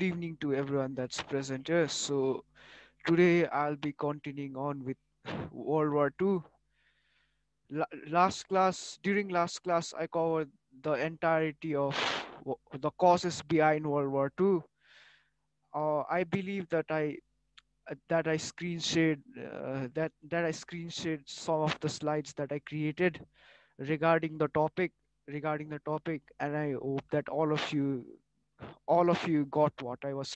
good evening to everyone that's present here. So today I'll be continuing on with World War II. During last class, I covered the entirety of the causes behind World War II. I believe that I screen shared some of the slides that I created regarding the topic and I hope that all of you got what I was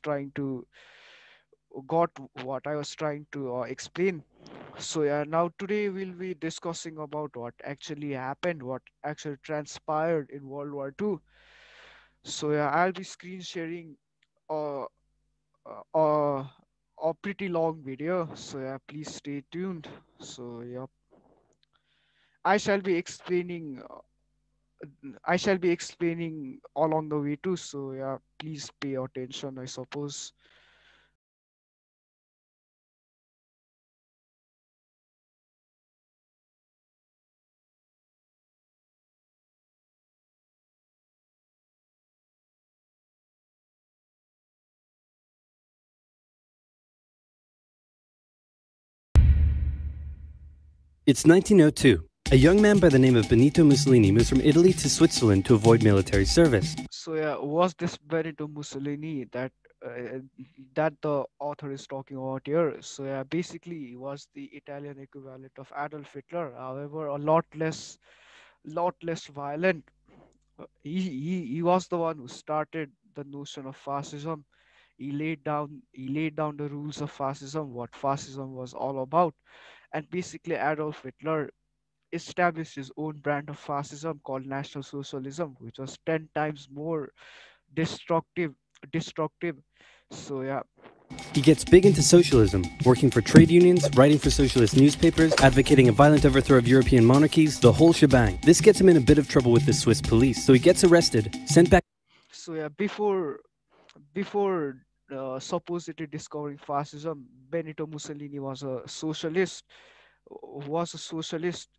trying to explain. So yeah, now today we'll be discussing about what actually happened, what actually transpired in World War II. So yeah, I'll be screen sharing uh, uh, uh, a pretty long video. So yeah, please stay tuned. So yeah, I shall be explaining. I shall be explaining along the way too. So yeah, please pay attention, I suppose. It's 1902. A young man by the name of Benito Mussolini moves from Italy to Switzerland to avoid military service. So yeah, was this Benito Mussolini uh, that the author is talking about here? So yeah, basically he was the Italian equivalent of Adolf Hitler. However, a lot less violent. He was the one who started the notion of fascism. He laid down the rules of fascism, what fascism was all about, and basically Adolf Hitler established his own brand of fascism called National Socialism, which was 10 times more destructive. Destructive. So yeah, He gets big into socialism, working for trade unions, writing for socialist newspapers, advocating a violent overthrow of European monarchies, the whole shebang. This gets him in a bit of trouble with the Swiss police, so he gets arrested, sent back. so yeah, before supposedly discovering fascism, Benito Mussolini was a socialist.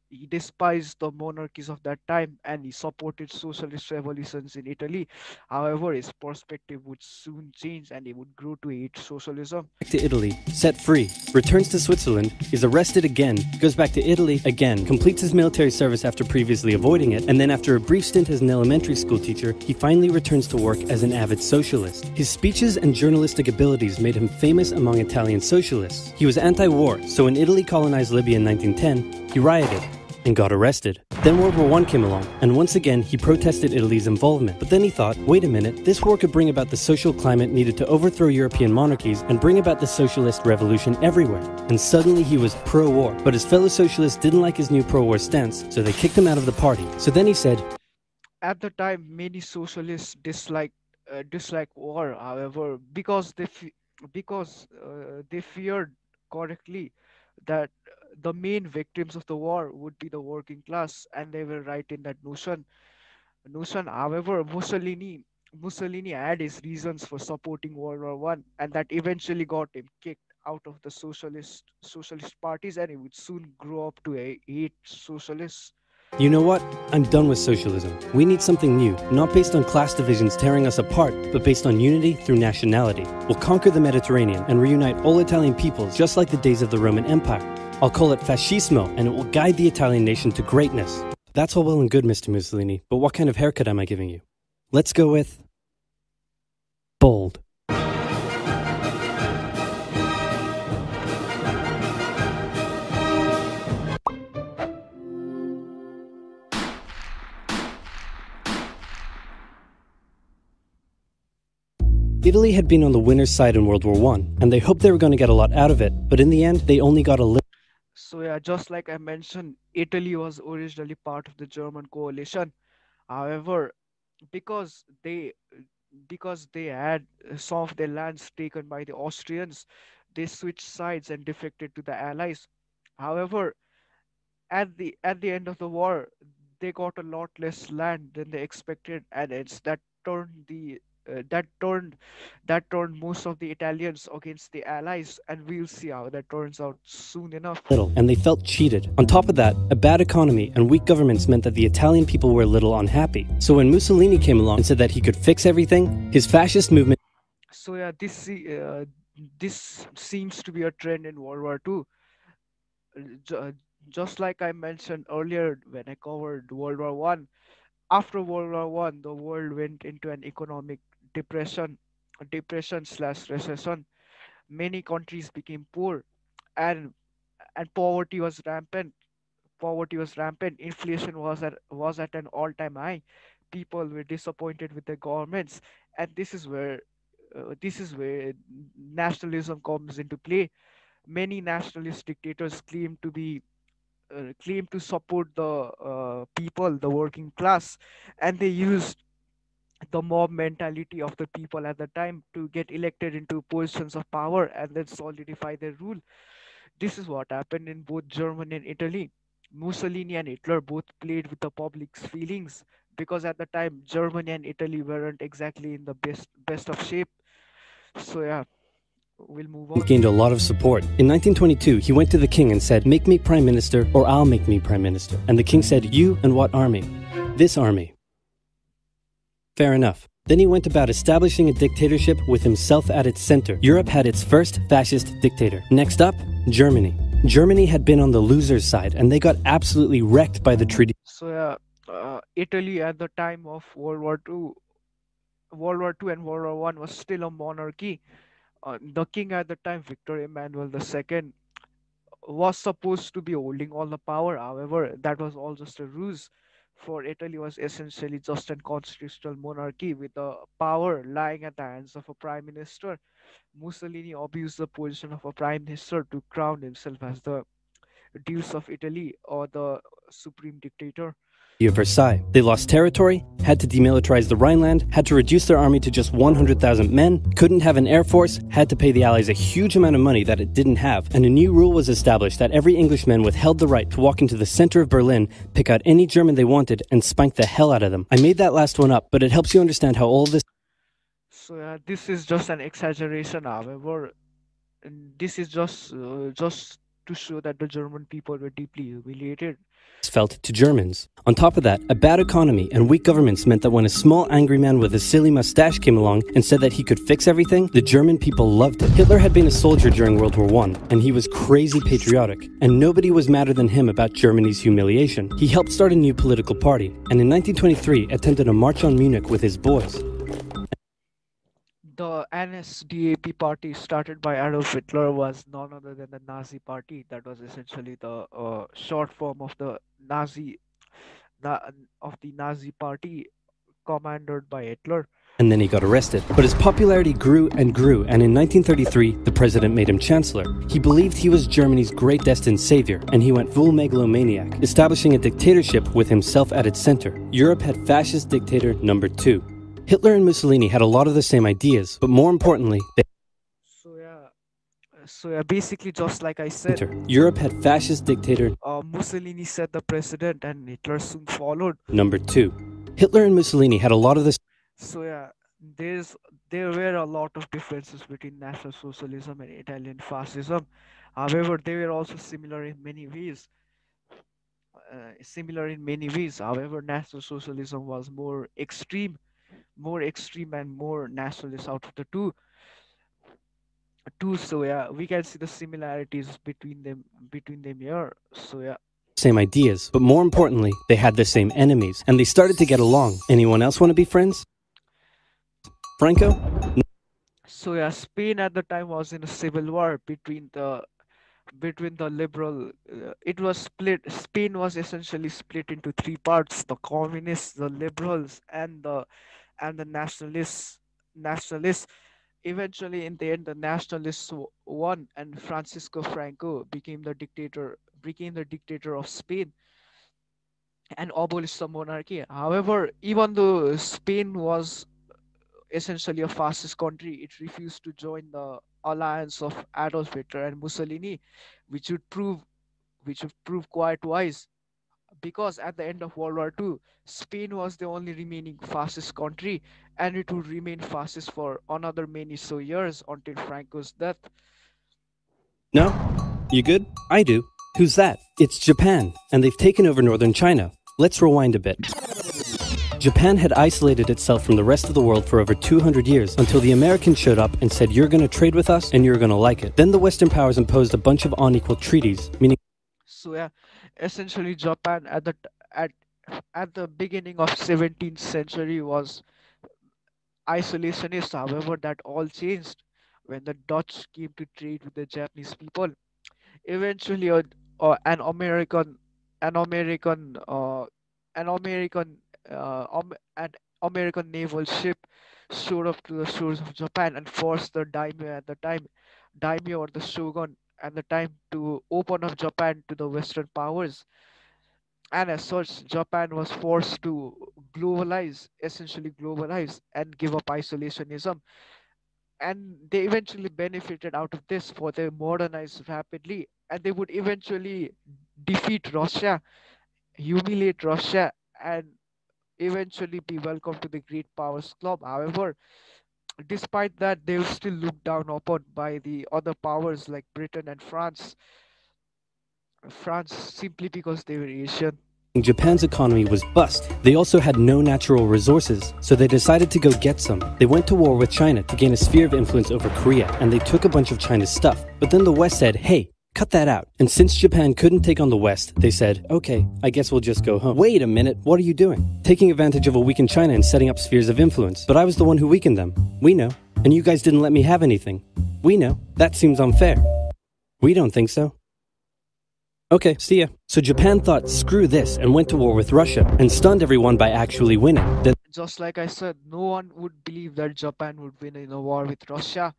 He despised the monarchies of that time and he supported socialist revolutions in Italy. However, his perspective would soon change and he would grow to hate socialism. To Italy, set free, returns to Switzerland, is arrested again, goes back to Italy again, completes his military service after previously avoiding it, and then after a brief stint as an elementary school teacher, he finally returns to work as an avid socialist. His speeches and journalistic abilities made him famous among Italian socialists. He was anti-war, so when Italy colonized Libya in 1910, he rioted and got arrested. Then World War I came along, and once again he protested Italy's involvement. But then he thought, wait a minute, this war could bring about the social climate needed to overthrow European monarchies and bring about the socialist revolution everywhere. And suddenly he was pro-war. But his fellow socialists didn't like his new pro-war stance, so they kicked him out of the party. So then he said, At the time, many socialists dislike war. However, because they feared correctly that the main victims of the war would be the working class, and they were right in that notion. However, Mussolini had his reasons for supporting World War One, and that eventually got him kicked out of the socialist parties, and he would soon grow up to hate socialists. you know what? I'm done with socialism. We need something new, not based on class divisions tearing us apart, but based on unity through nationality. We'll conquer the Mediterranean and reunite all Italian peoples just like the days of the Roman Empire. I'll call it fascismo, and it will guide the Italian nation to greatness. That's all well and good, Mr. Mussolini, but what kind of haircut am I giving you? Let's go with bold. Italy had been on the winner's side in World War I, and they hoped they were going to get a lot out of it, but in the end, they only got a little. So yeah, just like I mentioned, Italy was originally part of the German coalition. However, because they because they had some of their lands taken by the Austrians, they switched sides and defected to the Allies. However, at the end of the war, they got a lot less land than they expected, and it's turned the that turned most of the Italians against the Allies, and we'll see how that turns out soon enough. And they felt cheated. On top of that, a bad economy and weak governments meant that the Italian people were a little unhappy. So when Mussolini came along and said that he could fix everything, his fascist movement So yeah, this seems to be a trend in World War II. Ju- just like I mentioned earlier when I covered World War One. After World War One, the world went into an economic depression, slash recession. Many countries became poor, and poverty was rampant. Inflation was at an all-time high. People were disappointed with their governments, and this is where nationalism comes into play. Many nationalist dictators claim to support the people, the working class, and they used the mob mentality of the people at the time to get elected into positions of power and then solidify their rule. This is what happened in both Germany and Italy. Mussolini and Hitler both played with the public's feelings because at the time Germany and Italy weren't exactly in the best of shape. So yeah, we'll move on. Gained a lot of support. In 1922, he went to the king and said, "Make me prime minister or I'll make me prime minister." And the king said, "You and what army?" "This army." Fair enough. Then he went about establishing a dictatorship with himself at its center. Europe had its first fascist dictator. Next up, Germany. Germany had been on the loser's side and they got absolutely wrecked by the treaty. So yeah, Italy at the time of World War Two and World War One was still a monarchy. The king at the time, Victor Emmanuel II, was supposed to be holding all the power. However, that was all just a ruse. For Italy was essentially just a constitutional monarchy with the power lying at the hands of a prime minister. Mussolini abused the position of a prime minister to crown himself as the Deuce of Italy or the supreme dictator. Of Versailles. They lost territory, had to demilitarize the Rhineland, had to reduce their army to just 100,000 men, couldn't have an air force, had to pay the Allies a huge amount of money that it didn't have, and a new rule was established that every Englishman withheld the right to walk into the center of Berlin, pick out any German they wanted, and spank the hell out of them. I made that last one up, but it helps you understand how all this So yeah, this is just an exaggeration. However, and this is just to show that the German people were deeply humiliated. felt to Germans. On top of that, a bad economy and weak governments meant that when a small angry man with a silly mustache came along and said that he could fix everything, the German people loved it. Hitler had been a soldier during World War I, and he was crazy patriotic, and nobody was madder than him about Germany's humiliation. He helped start a new political party, and in 1923 attempted a march on Munich with his boys. The NSDAP party started by Adolf Hitler was none other than the Nazi party. That was essentially the short form of the Na- Nazi party commanded by Hitler. And then he got arrested. But his popularity grew and grew, and in 1933, the president made him chancellor. He believed he was Germany's great destined savior, and he went full megalomaniac, establishing a dictatorship with himself at its center. Europe had fascist dictator number 2. Hitler and Mussolini had a lot of the same ideas, but more importantly, Basically, just like I said, Europe had fascist dictator Mussolini set the precedent, and Hitler soon followed. number 2. Hitler and Mussolini had a lot of the So yeah, there were a lot of differences between National Socialism and Italian fascism. However, they were also similar in many ways. However, National Socialism was more extreme and more nationalist out of the two. So yeah, we can see the similarities between them here. So yeah. same ideas, but more importantly, they had the same enemies, and they started to get along. Anyone else want to be friends? Franco? So yeah, Spain at the time was in a civil war between the liberal. It was split. Spain was essentially split into three parts: the communists, the liberals, and the Nationalists. Eventually, in the end, the nationalists won, and Francisco Franco became the dictator of Spain and abolished the monarchy. However, even though Spain was essentially a fascist country, it refused to join the alliance of Adolf Hitler and Mussolini, which would prove quite wise, because at the end of World War II, Spain was the only remaining fascist country, and it would remain fascist for another many so years until Franco's death. No? You good? I do. Who's that? It's Japan, and they've taken over northern China. Let's rewind a bit. Japan had isolated itself from the rest of the world for over 200 years until the Americans showed up and said, "You're going to trade with us and you're going to like it." Then the Western powers imposed a bunch of unequal treaties, meaning So yeah, essentially Japan at at the beginning of 17th century was isolationist. However, that all changed when the Dutch came to trade with the Japanese people. Eventually, an American, an American, an American, an American naval ship showed up to the shores of Japan and forced the daimyo or the shogun at the time to open up Japan to the Western powers. And as such, Japan was forced to essentially globalize, and give up isolationism. And they eventually benefited out of this, for they modernized rapidly, and they would eventually defeat Russia, humiliate Russia, and eventually be welcomed to the Great Powers Club. However, despite that, they were still looked down upon by the other powers like Britain and France, simply because they were Asian. Japan's economy was bust. They also had no natural resources, so they decided to go get some. They went to war with China to gain a sphere of influence over Korea, and they took a bunch of China's stuff. But then the West said, "Hey, cut that out." And since Japan couldn't take on the West, they said, "Okay, I guess we'll just go home." Wait a minute, what are you doing? Taking advantage of a weakened China and setting up spheres of influence. But I was the one who weakened them. We know. And you guys didn't let me have anything. We know. That seems unfair. We don't think so. Okay, see ya. So Japan thought, screw this, and went to war with Russia, and stunned everyone by actually winning. Then Just like I said, no one would believe that Japan would win in a war with Russia.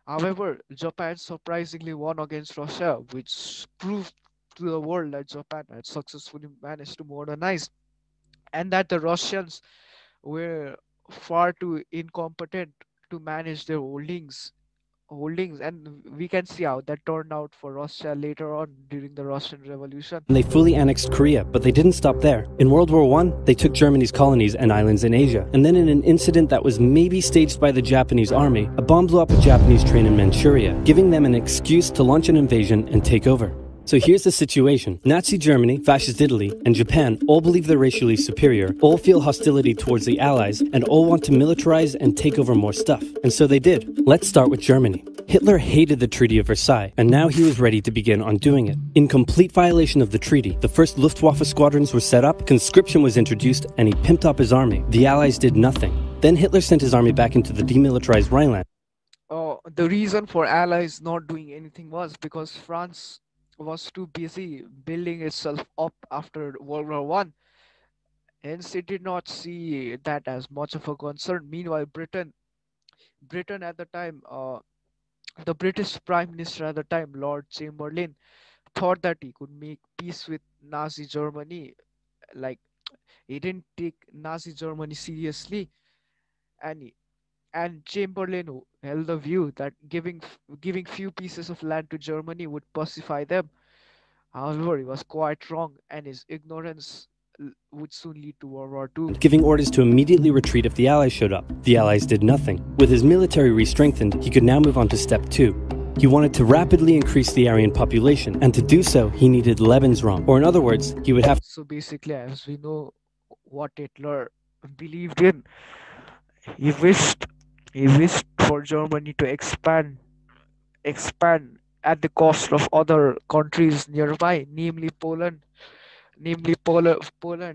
However, Japan surprisingly won against Russia, which proved to the world that Japan had successfully managed to modernize, and that the Russians were far too incompetent to manage their holdings. And we can see how that turned out for Russia later on during the Russian Revolution. they fully annexed Korea, but they didn't stop there. In World War I, they took Germany's colonies and islands in Asia. And then in an incident that was maybe staged by the Japanese army, a bomb blew up a Japanese train in Manchuria, giving them an excuse to launch an invasion and take over. So here's the situation. Nazi Germany, Fascist Italy, and Japan all believe they're racially superior, all feel hostility towards the Allies, and all want to militarize and take over more stuff. And so they did. Let's start with Germany. Hitler hated the Treaty of Versailles, and now he was ready to begin undoing it. In complete violation of the treaty, the first Luftwaffe squadrons were set up, conscription was introduced, and he pimped up his army. The Allies did nothing. Then Hitler sent his army back into the demilitarized Rhineland. The reason for Allies not doing anything was because France was too busy building itself up after World War One. Hence, it did not see that as much of a concern. Meanwhile, Britain at the time, the British Prime Minister at the time, Lord Chamberlain, thought that he could make peace with Nazi Germany. Like, he didn't take Nazi Germany seriously, and Chamberlain held the view that giving few pieces of land to Germany would pacify them. However, he was quite wrong, and his ignorance would soon lead to World War II. Giving orders to immediately retreat if the Allies showed up. The Allies did nothing. With his military re-strengthened, he could now move on to step 2. He wanted to rapidly increase the Aryan population, and to do so, he needed Lebensraum. Or in other words, he would have. So basically, as we know what Hitler believed in, he wished for Germany to expand at the cost of other countries nearby, Poland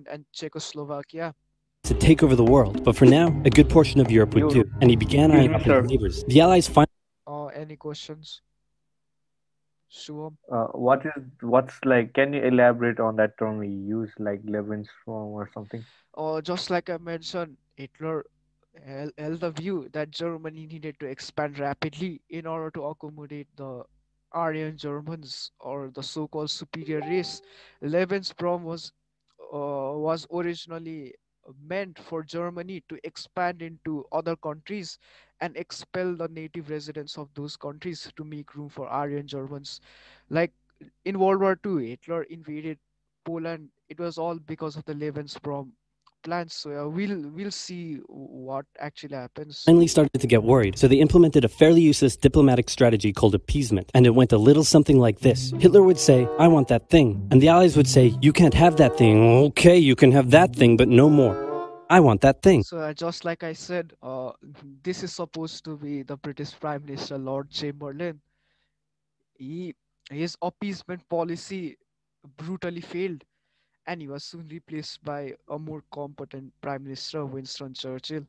and Czechoslovakia. To take over the world, but for now, a good portion of Europe would do, and he began eyeing up his neighbors. The Allies finally. Any questions? Shubham? What's like? Can you elaborate on that term we use, like Lebensraum or something? Just like I mentioned, Hitler held the view that Germany needed to expand rapidly in order to accommodate the Aryan Germans, or the so-called superior race. Lebensraum was originally meant for Germany to expand into other countries and expel the native residents of those countries to make room for Aryan Germans. Like in World War II, Hitler invaded Poland. It was all because of the Lebensraum plans. So we'll see what actually happens. Finally started to get worried, so they implemented a fairly useless diplomatic strategy called appeasement, and it went a little something like this. Hitler would say, "I want that thing," and the Allies would say, "You can't have that thing." "Okay, you can have that thing, but no more." I want that thing. So just like I said, this is supposed to be the British Prime Minister Lord Chamberlain. He his appeasement policy brutally failed, and he was soon replaced by a more competent Prime Minister, Winston Churchill.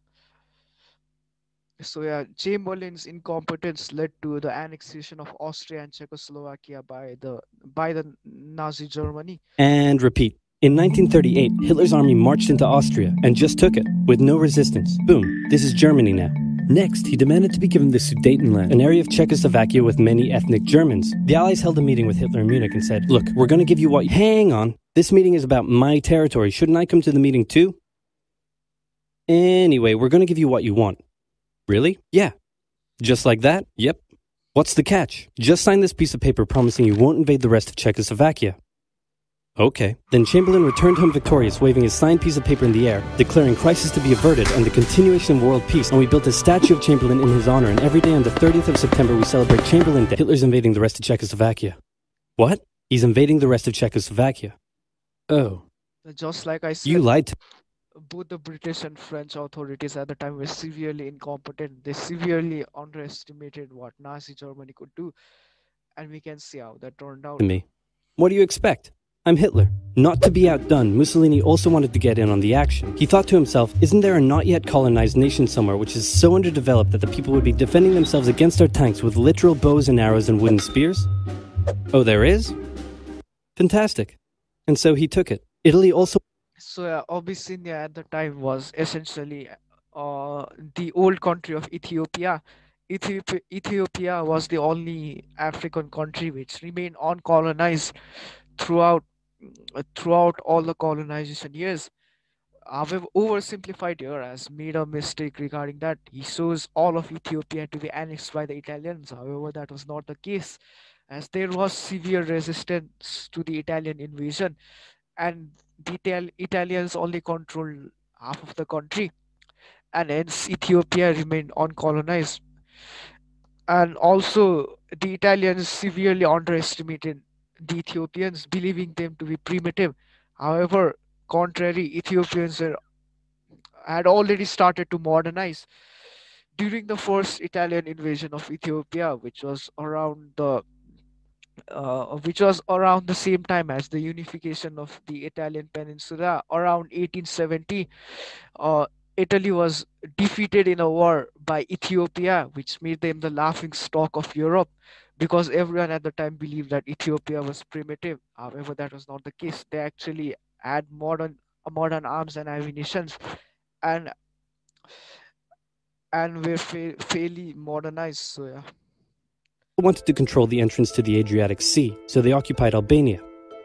So yeah, Chamberlain's incompetence led to the annexation of Austria and Czechoslovakia by the Nazi Germany. And repeat. In 1938, Hitler's army marched into Austria and just took it, with no resistance. Boom, this is Germany now. Next, he demanded to be given the Sudetenland, an area of Czechoslovakia with many ethnic Germans. The Allies held a meeting with Hitler in Munich and said, "Look, we're going to give you what." Hang on, this meeting is about my territory. Shouldn't I come to the meeting too? Anyway, we're going to give you what you want. Really? Yeah. Just like that? Yep. What's the catch? Just sign this piece of paper promising you won't invade the rest of Czechoslovakia. Okay. Then Chamberlain returned home victorious, waving his signed piece of paper in the air, declaring crisis to be averted and the continuation of world peace. And we built a statue of Chamberlain in his honor, and every day on the 30th of September we celebrate Chamberlain Day. Hitler's invading the rest of Czechoslovakia. What? He's invading the rest of Czechoslovakia. Oh. Just like I You said, lied to both the British and French authorities at the time were severely incompetent. They severely underestimated what Nazi Germany could do, and we can see how that turned out. me. What do you expect? I'm Hitler. Not to be outdone, Mussolini also wanted to get in on the action. He thought to himself, isn't there a not yet colonized nation somewhere which is so underdeveloped that the people would be defending themselves against our tanks with literal bows and arrows and wooden spears? Oh, there is? Fantastic. And so he took it. Italy also So Abyssinia at the time was essentially the old country of Ethiopia. Ethiopia was the only African country which remained uncolonized throughout throughout all the colonization years. However, oversimplified here has made a mistake regarding that. He shows all of Ethiopia to be annexed by the Italians. However, that was not the case, as there was severe resistance to the Italian invasion, and the Italians only controlled half of the country, and hence Ethiopia remained uncolonized. And also, the Italians severely underestimated the Ethiopians, believing them to be primitive. However, contrary, Ethiopians had already started to modernize. During the first Italian invasion of Ethiopia, which was around the same time as the unification of the Italian peninsula, around 1870, uh, Italy was defeated in a war by Ethiopia, which made them the laughing stock of Europe, because everyone at the time believed that Ethiopia was primitive. However, that was not the case. They actually had modern arms and ammunition, and were fairly modernized. So yeah. wanted to control the entrance to the Adriatic Sea, so they occupied Albania.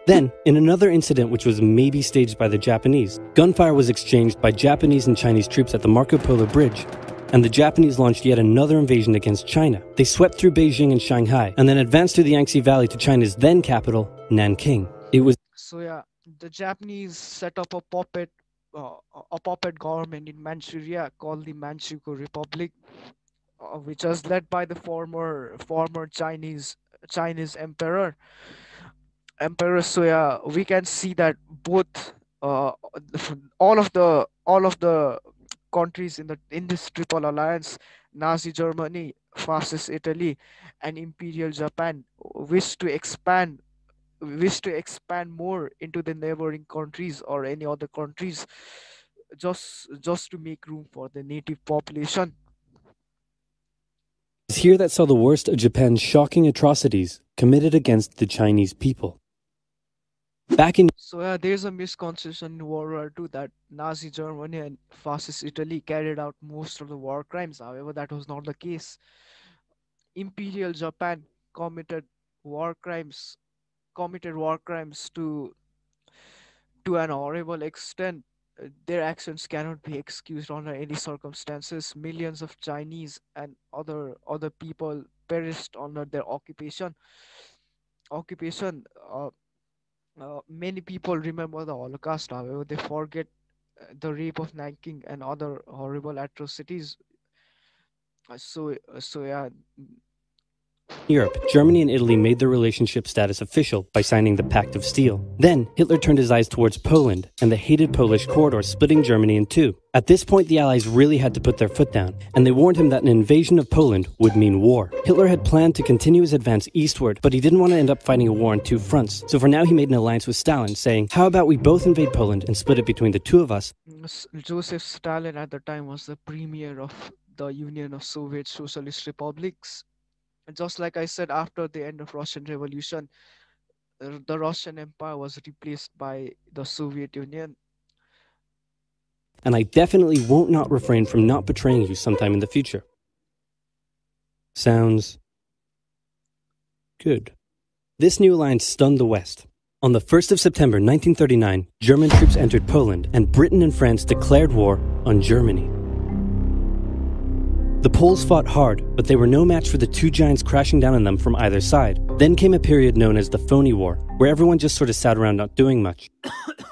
Then, in another incident which was maybe staged by the Japanese, gunfire was exchanged by Japanese and Chinese troops at the Marco Polo Bridge, and the Japanese launched yet another invasion against China. They swept through Beijing and Shanghai, and then advanced through the Yangtze Valley to China's then capital, Nanking. It was So yeah, the Japanese set up uh, a puppet government in Manchuria called the Manchukuo Republic, which was led by the former Chinese Emperor. So yeah, we can see that both all of the countries in this triple alliance, Nazi Germany, fascist Italy, and Imperial Japan, wish to expand more into the neighboring countries or any other countries, just to make room for the native population. here that saw the worst of Japan's shocking atrocities committed against the Chinese people. Back in So yeah, there's a misconception in World War II that Nazi Germany and fascist Italy carried out most of the war crimes. However, that was not the case. Imperial Japan committed war crimes war crimes to an horrible extent. Their actions cannot be excused under any circumstances. Millions of Chinese and other people perished under their occupation. Many people remember the Holocaust, however, they forget the rape of Nanking and other horrible atrocities. So yeah, In Europe, Germany and Italy made their relationship status official by signing the Pact of Steel. Then, Hitler turned his eyes towards Poland and the hated Polish corridor, splitting Germany in two. At this point, the Allies really had to put their foot down, and they warned him that an invasion of Poland would mean war. Hitler had planned to continue his advance eastward, but he didn't want to end up fighting a war on two fronts. So for now, he made an alliance with Stalin, saying, "How about we both invade Poland and split it between the two of us?" Joseph Stalin at the time was the premier of the Union of Soviet Socialist Republics. Just like I said, after the end of Russian Revolution, the Russian Empire was replaced by the Soviet Union. And I definitely won't not refrain from not betraying you sometime in the future. Sounds good. This new alliance stunned the West. On the 1st of September 1939, German troops entered Poland, and Britain and France declared war on Germany. The Poles fought hard, but they were no match for the two giants crashing down on them from either side. Then came a period known as the Phony War, where everyone just sort of sat around not doing much.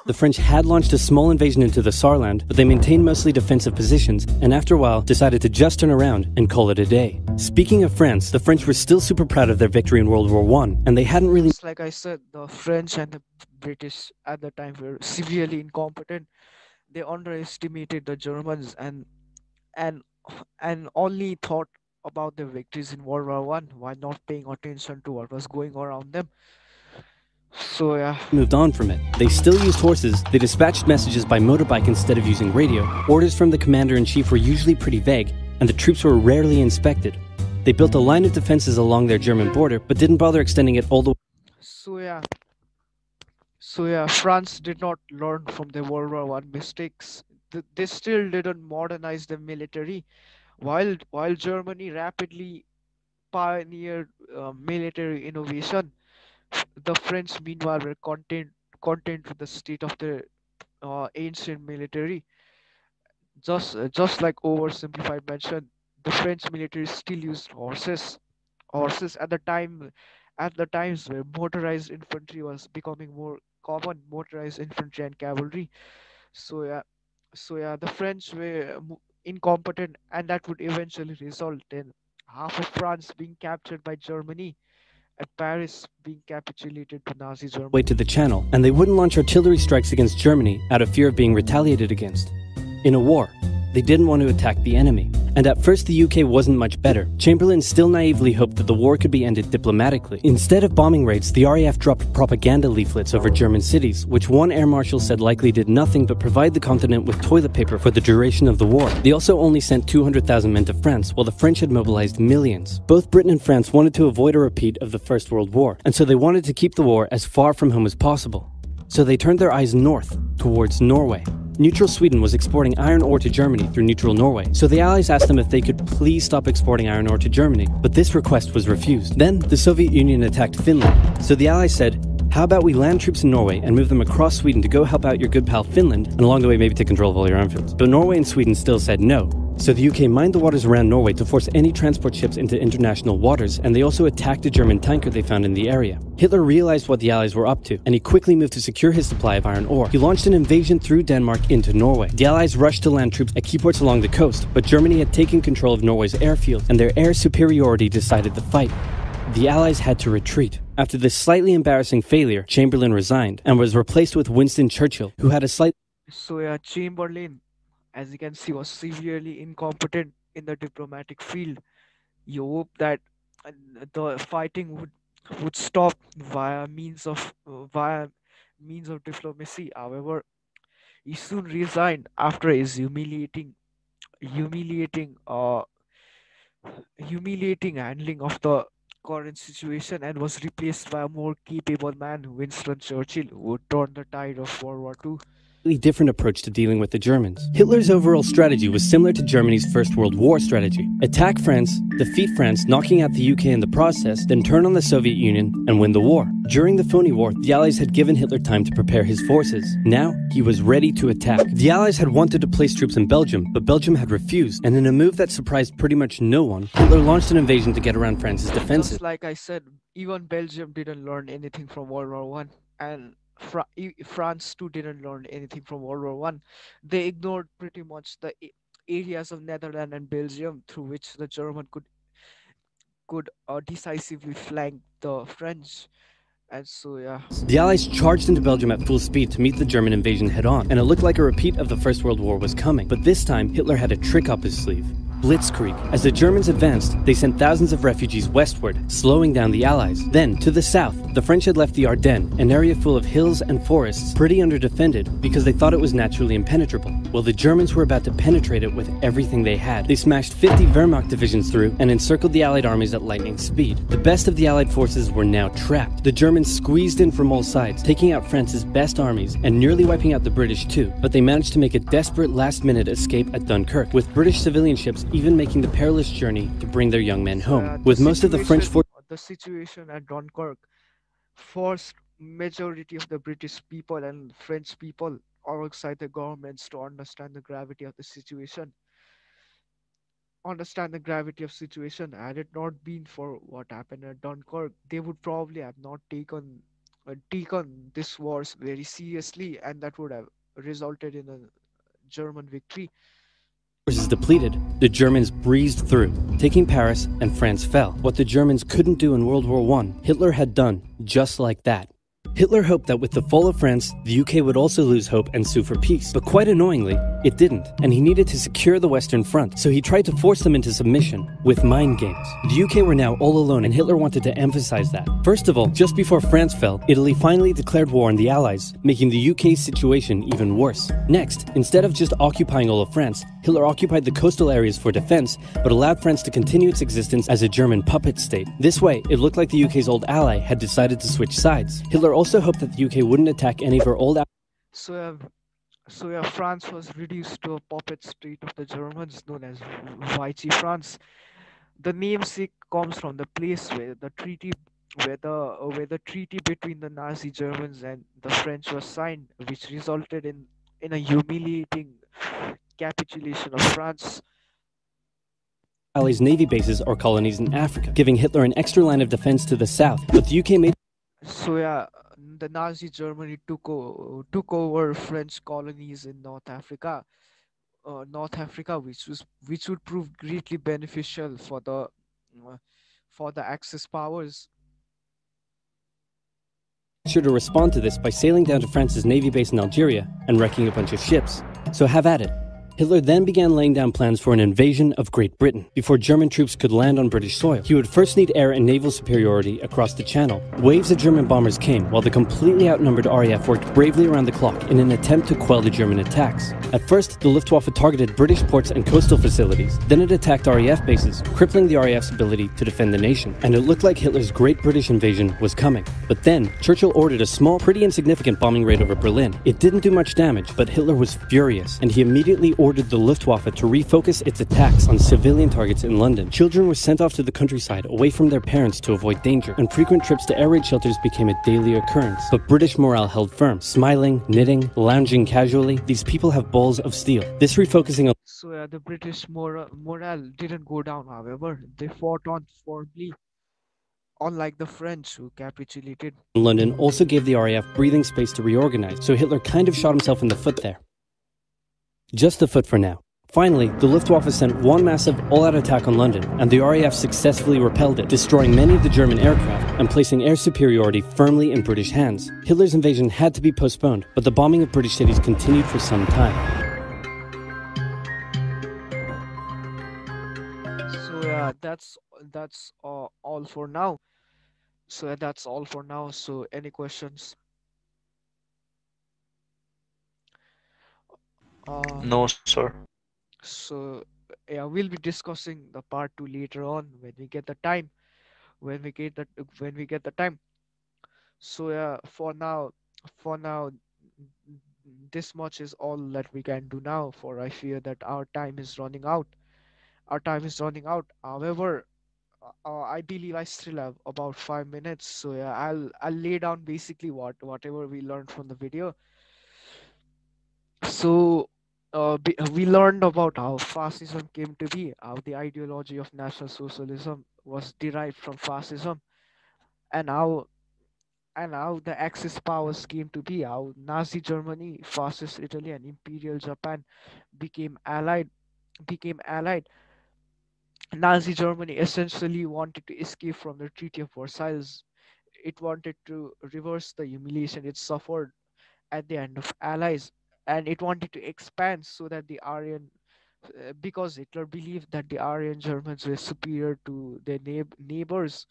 The French had launched a small invasion into the Saarland, but they maintained mostly defensive positions, and after a while decided to just turn around and call it a day. Speaking of France, the French were still super proud of their victory in World War I, and they hadn't really... Just like I said, the French and the British at the time were severely incompetent. They underestimated the Germans and and only thought about their victories in World War One while not paying attention to what was going around them. So yeah, moved on from it. They still used horses, they dispatched messages by motorbike instead of using radio, orders from the commander-in-chief were usually pretty vague, and the troops were rarely inspected. They built a line of defenses along their German border, but didn't bother extending it all the way. so yeah, so yeah. France did not learn from the World War One mistakes. They still didn't modernize the military, while Germany rapidly pioneered military innovation. The French, meanwhile, were content with the state of their ancient military. Just like oversimplified mention, the French military still used horses. Horses at the times where motorized infantry was becoming more common, motorized infantry and cavalry. So yeah, the French were incompetent, and that would eventually result in half of France being captured by Germany and Paris being capitulated to Nazi Way Germany. to the Channel, and they wouldn't launch artillery strikes against Germany out of fear of being retaliated against. In a war, they didn't want to attack the enemy. And at first the UK wasn't much better. Chamberlain still naively hoped that the war could be ended diplomatically. Instead of bombing raids, the RAF dropped propaganda leaflets over German cities, which one air marshal said likely did nothing but provide the continent with toilet paper for the duration of the war. They also only sent 200,000 men to France, while the French had mobilized millions. Both Britain and France wanted to avoid a repeat of the First World War, and so they wanted to keep the war as far from home as possible. So they turned their eyes north, towards Norway. Neutral Sweden was exporting iron ore to Germany through neutral Norway, so the Allies asked them if they could please stop exporting iron ore to Germany, but this request was refused. Then, the Soviet Union attacked Finland, so the Allies said, "How about we land troops in Norway and move them across Sweden to go help out your good pal Finland, and along the way maybe take control of all your arm fields?" But Norway and Sweden still said no. So the UK mined the waters around Norway to force any transport ships into international waters, and they also attacked a German tanker they found in the area. Hitler realized what the Allies were up to, and he quickly moved to secure his supply of iron ore. He launched an invasion through Denmark into Norway. The Allies rushed to land troops at key ports along the coast, but Germany had taken control of Norway's airfield, and their air superiority decided the fight. The Allies had to retreat. After this slightly embarrassing failure, Chamberlain resigned, and was replaced with Winston Churchill, who had a slight... So yeah, Chamberlain, as you can see, was severely incompetent in the diplomatic field. You hope that uh, the fighting would stop via means of diplomacy. However, he soon resigned after his humiliating humiliating handling of the current situation, and was replaced by a more capable man, Winston Churchill, who would turn the tide of World War II. different approach to dealing with the Germans. Hitler's overall strategy was similar to Germany's First World War strategy. Attack France, defeat France, knocking out the UK in the process, then turn on the Soviet Union and win the war. During the Phony War, the Allies had given Hitler time to prepare his forces. Now, he was ready to attack. The Allies had wanted to place troops in Belgium, but Belgium had refused, and in a move that surprised pretty much no one, Hitler launched an invasion to get around France's defenses. Just like I said, even Belgium didn't learn anything from World War One, and France too didn't learn anything from World War One. They ignored pretty much the areas of Netherlands and Belgium through which the German could decisively flank the French. And so yeah, The Allies charged into Belgium at full speed to meet the German invasion head on, and it looked like a repeat of the First World War was coming. But this time, Hitler had a trick up his sleeve. Blitzkrieg. As the Germans advanced, they sent thousands of refugees westward, slowing down the Allies. Then, to the south, the French had left the Ardennes, an area full of hills and forests, pretty underdefended because they thought it was naturally impenetrable. Well, the Germans were about to penetrate it with everything they had. They smashed 50 Wehrmacht divisions through and encircled the Allied armies at lightning speed. The best of the Allied forces were now trapped. The Germans squeezed in from all sides, taking out France's best armies and nearly wiping out the British too. But they managed to make a desperate last-minute escape at Dunkirk, with British civilian ships even making the perilous journey to bring their young men so home. With most of the French forces the situation at Dunkirk forced majority of the British people and French people alongside the governments to understand the gravity of situation. Had it not been for what happened at Dunkirk, they would probably have not taken this wars very seriously, and that would have resulted in a German victory. depleted, the Germans breezed through, taking Paris, and France fell. What the Germans couldn't do in World War I, Hitler had done just like that. Hitler hoped that with the fall of France, the UK would also lose hope and sue for peace. But quite annoyingly, it didn't, and he needed to secure the Western Front, so he tried to force them into submission with mind games. The UK were now all alone, and Hitler wanted to emphasize that. First of all, just before France fell, Italy finally declared war on the Allies, making the UK's situation even worse. Next, instead of just occupying all of France, Hitler occupied the coastal areas for defense, but allowed France to continue its existence as a German puppet state. This way, it looked like the UK's old ally had decided to switch sides. Hitler also hoped that the UK wouldn't attack any of her old So yeah, so yeah, France was reduced to a puppet state of the Germans known as Vichy France. The namesake comes from the place where the treaty between the Nazi Germans and the French was signed, which resulted in a humiliating capitulation of France. Allies' navy bases or colonies in Africa, giving Hitler an extra line of defense to the south. But the UK made So yeah, the Nazi Germany took over French colonies in North Africa, which would prove greatly beneficial for the Axis powers. sure to respond to this by sailing down to France's navy base in Algeria and wrecking a bunch of ships. So have at it. Hitler then began laying down plans for an invasion of Great Britain. Before German troops could land on British soil, he would first need air and naval superiority across the Channel. Waves of German bombers came, while the completely outnumbered RAF worked bravely around the clock in an attempt to quell the German attacks. At first, the Luftwaffe targeted British ports and coastal facilities. Then it attacked RAF bases, crippling the RAF's ability to defend the nation. And it looked like Hitler's Great British invasion was coming. But then, Churchill ordered a small, pretty insignificant bombing raid over Berlin. It didn't do much damage, but Hitler was furious, and he immediately ordered the Luftwaffe to refocus its attacks on civilian targets in London. Children were sent off to the countryside away from their parents to avoid danger, and frequent trips to air raid shelters became a daily occurrence. But British morale held firm. Smiling, knitting, lounging casually, these people have balls of steel. This refocusing on So yeah, the British morale didn't go down. However, they fought on firmly, unlike the French who capitulated. London also gave the RAF breathing space to reorganize, so Hitler kind of shot himself in the foot there. Just a foot for now. Finally, the Luftwaffe sent one massive all-out attack on London, and the RAF successfully repelled it, destroying many of the German aircraft and placing air superiority firmly in British hands. Hitler's invasion had to be postponed, but the bombing of British cities continued for some time. So yeah, that's all for now. So yeah, that's all for now. So any questions? Uh, No, sir. so yeah, we'll be discussing the part two later on when we get the time. When we get the when we get the time. So yeah, for now, this much is all that we can do now. For I fear that our time is running out. Our time is running out. However, I believe I still have about 5 minutes. So yeah, I'll lay down basically whatever we learned from the video. So we learned about how fascism came to be, how the ideology of National Socialism was derived from fascism, and how the Axis powers came to be, how Nazi Germany, Fascist Italy, and Imperial Japan became allied became allied Nazi Germany essentially wanted to escape from the Treaty of Versailles. It wanted to reverse the humiliation it suffered at the end of Allies, and it wanted to expand so that the Aryan, because Hitler believed that the Aryan Germans were superior to their neighbors.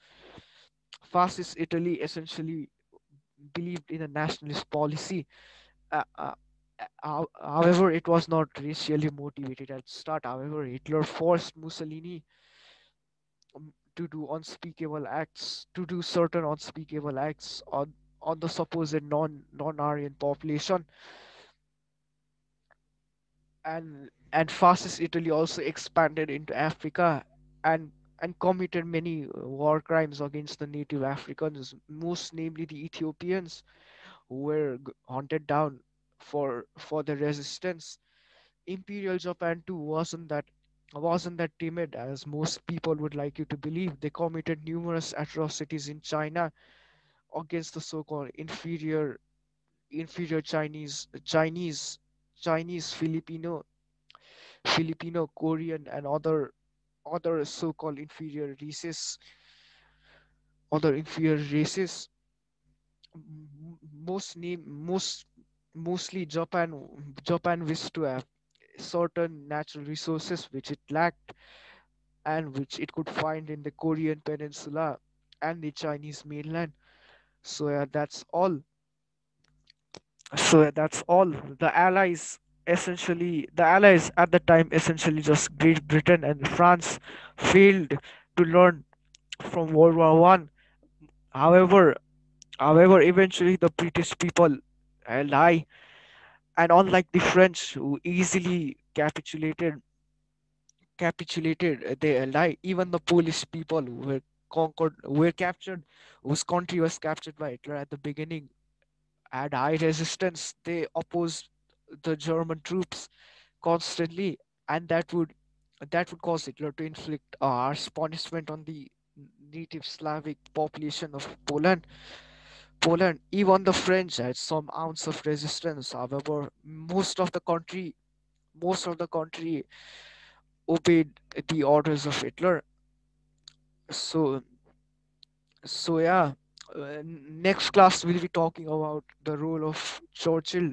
Fascist Italy essentially believed in a nationalist policy. Uh, uh, However, it was not racially motivated at start. However, Hitler forced Mussolini to do certain unspeakable acts on the supposed non-Aryan population, and fascist Italy also expanded into Africa and committed many war crimes against the native Africans, most namely the Ethiopians, who were hunted down for the resistance. Imperial Japan too wasn't that timid as most people would like you to believe. They committed numerous atrocities in China against the so-called inferior Chinese, Filipino, Korean, and other so-called inferior races. Most name most Mostly Japan wished to have certain natural resources which it lacked and which it could find in the Korean peninsula and the Chinese mainland. So that's all. The Allies at the time, essentially just Great Britain and France, failed to learn from World War One. However, eventually the British people held high, and unlike the French, who easily they held high. Even the Polish people who were captured, whose country was captured by Hitler at the beginning, had high resistance. They opposed the German troops constantly, and that would cause Hitler to inflict a harsh punishment on the native Slavic population of Poland. Even the French had some ounce of resistance. However, most of the country obeyed the orders of Hitler. So, yeah. Next class we'll be talking about the role of Churchill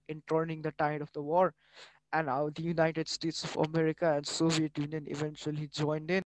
in turning the tide of the war, and how the United States of America and Soviet Union eventually joined in.